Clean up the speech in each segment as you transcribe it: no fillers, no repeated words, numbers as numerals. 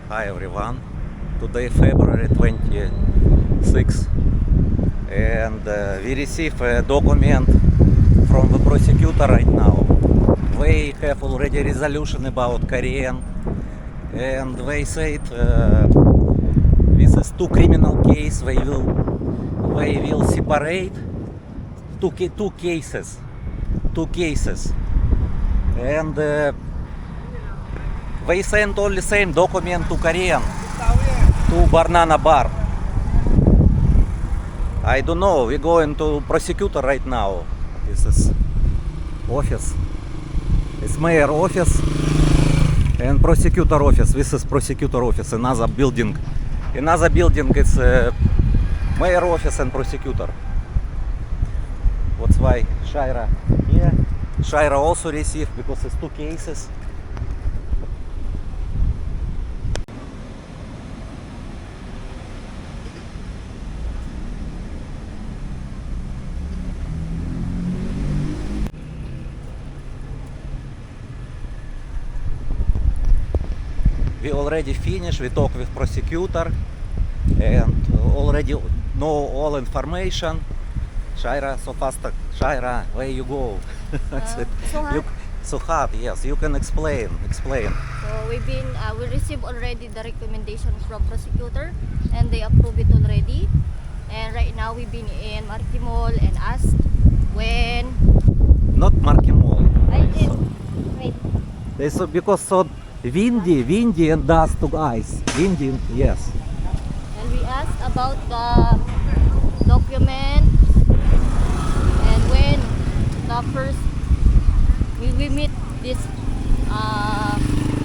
Hi everyone. Today February 26 and we receive a document from the prosecutor right now. They have already resolution about Korean and they said this is two criminal case. They will separate two cases and they sent only same document to Korean, to Banana Bar. I don't know, we're going to prosecutor right now. This is office. It's mayor office and prosecutor office. This is prosecutor office, another building. Another building is mayor office and prosecutor. That's why Shaira here. Shaira also received because it's two cases. We already finished, we talked with prosecutor and already know all information. Shaira, so fast. Shaira, where you go? So hard, yes, you can explain. So we received already the recommendation from prosecutor and they approved it already. And right now we've been in Marquee Mall and asked when. Not Marquee Mall. Wait. Because so windy and dust to ice. Windy, yes. And we asked about the document and when the first we meet this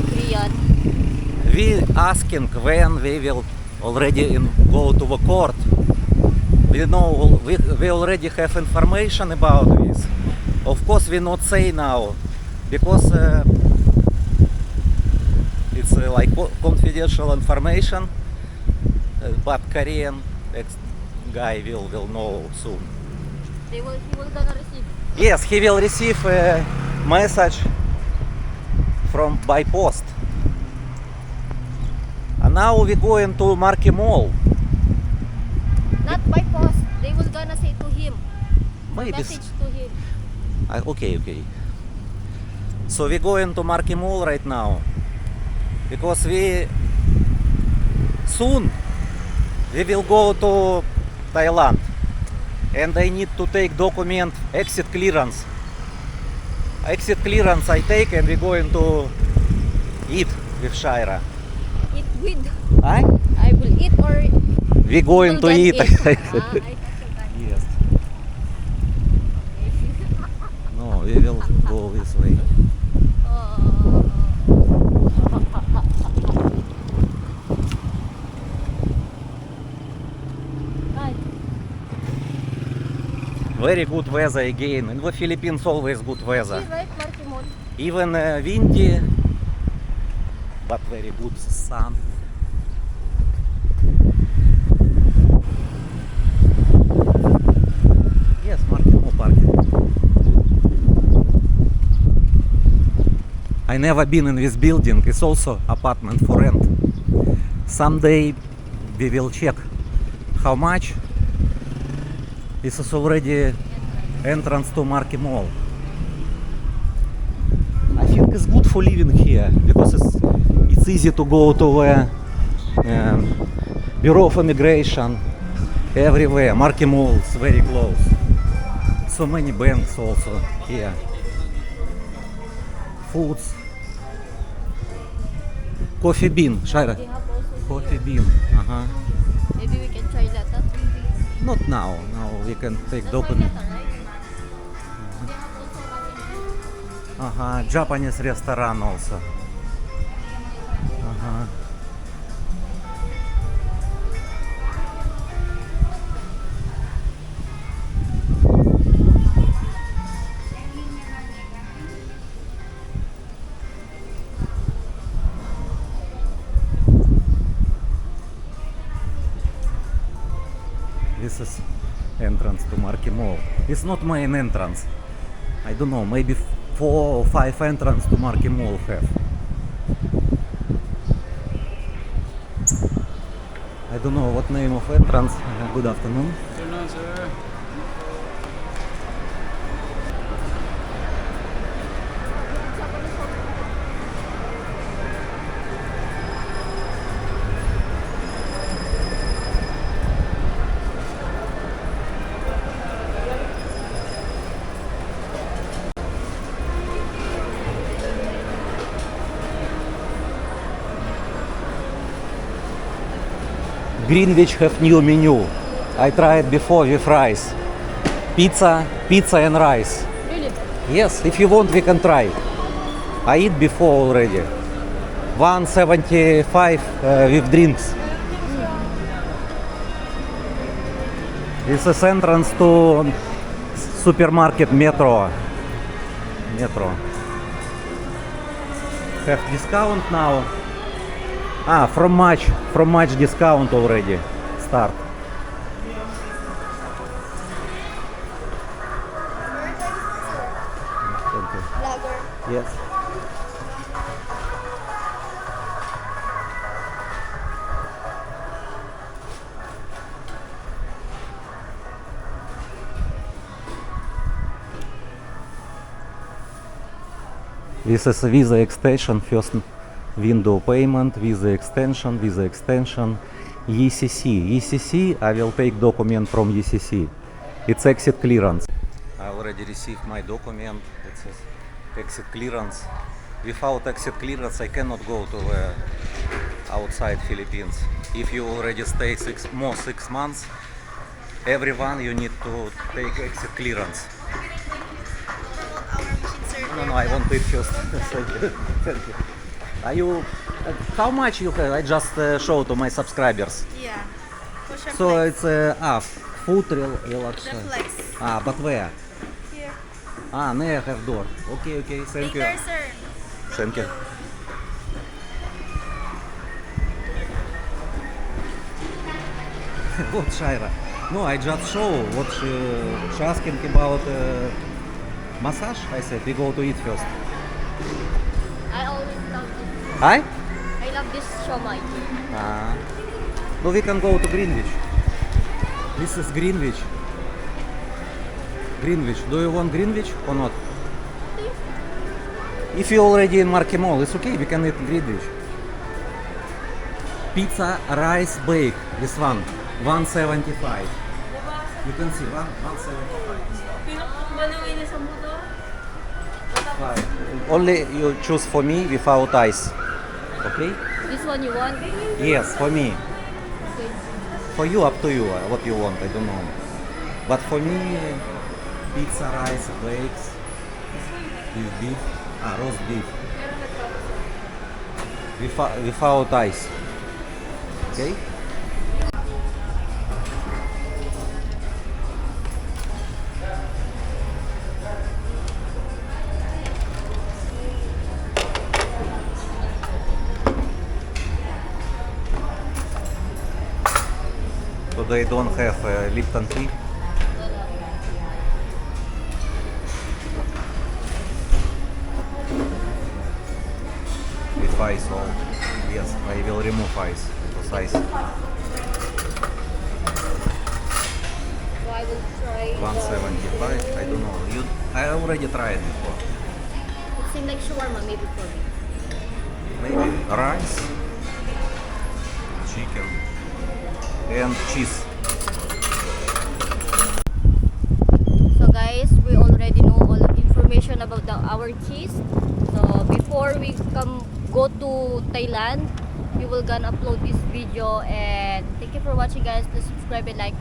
Korean. We asking when we will already go to the court. We know we already have information about this. Of course, we not say now because it's like confidential information. But Korean guy will know soon. He will gonna receive. Yes, he will receive a message by post. And now we going to Marquee Mall. Not by post. They will gonna say to him. Maybe. Message to him. Okay. So we going to Marquee Mall right now because we soon we will go to Thailand and I need to take document exit clearance. Exit clearance I take and we going to eat with Shaira. Eat with. I will eat or we going to will eat. get it. Yes. No, we will go this way. Very good weather again. In the Philippines always good weather. Right, Marquee Mall. Even windy, but very good sun. Yes, Marquee Mall parking. I never been in this building. It's also apartment for rent. Someday we will check how much. This is already entrance to Marquee Mall. I think it's good for living here because it's easy to go to the Bureau of Immigration everywhere. Marquee Mall is very close. So many banks also here. Foods. Coffee bean, Shaira. They have also Coffee bean. Maybe we can try that. Not now. Now we can take That's document. why right? They have also ramen. Japanese restaurant also. This is entrance to Marquee Mall. It's not main entrance. I don't know, maybe 4 or 5 entrance to Marquee Mall have. don't know what name of entrance. Good afternoon. Afternoon, sir. Greenwich have new menu. I tried before with rice. Pizza and rice. Really? Yes, if you want, we can try. I eat before already. 175 with drinks. This is entrance to supermarket Metro. Have discount now. From March discount already start. Thank you. Vlogger. Yes. This is a Visa extension, first window payment, Visa extension, ECC, I will take document from ECC. It's exit clearance. I already received my document. It says exit clearance. Without exit clearance, I cannot go to outside Philippines. If you already stay 6 months, everyone you need to take exit clearance. No, I want it first. Thank you. Thank you. Are you? How much you have? I just show to my subscribers. Yeah. Push up So legs. it's food relaxation. Reflex. But where? Here. Near have door. Okay, thank you. Later, sir. Thank you. What Shaira? No, I just show what she asking about massage. I said we go to eat first. I always love this. Hi? I love this shomai. No, we can go to Greenwich. This is Greenwich. Greenwich. Do you want Greenwich or not? If you're already in Marquee Mall, it's okay. We can eat Greenwich. Pizza, rice, bake. This one, 175. You can see 175. Fine. Only you choose for me without ice. Okay? This one you want? Yes, for me. Okay. For you, up to you. What you want, I don't know. But for me, pizza, rice, bakes, with beef, roast beef. Without ice. Okay? So they don't have Lipton tea. With ice all. Yes, I will remove ice. Because ice So I will try. 175. I don't know. I already tried before. It seems like shawarma maybe for me. Maybe rice, chicken, and cheese. So guys, we already know all the information about our cheese. So before we go to Thailand, we will gonna upload this video, and thank you for watching guys. Please subscribe and like.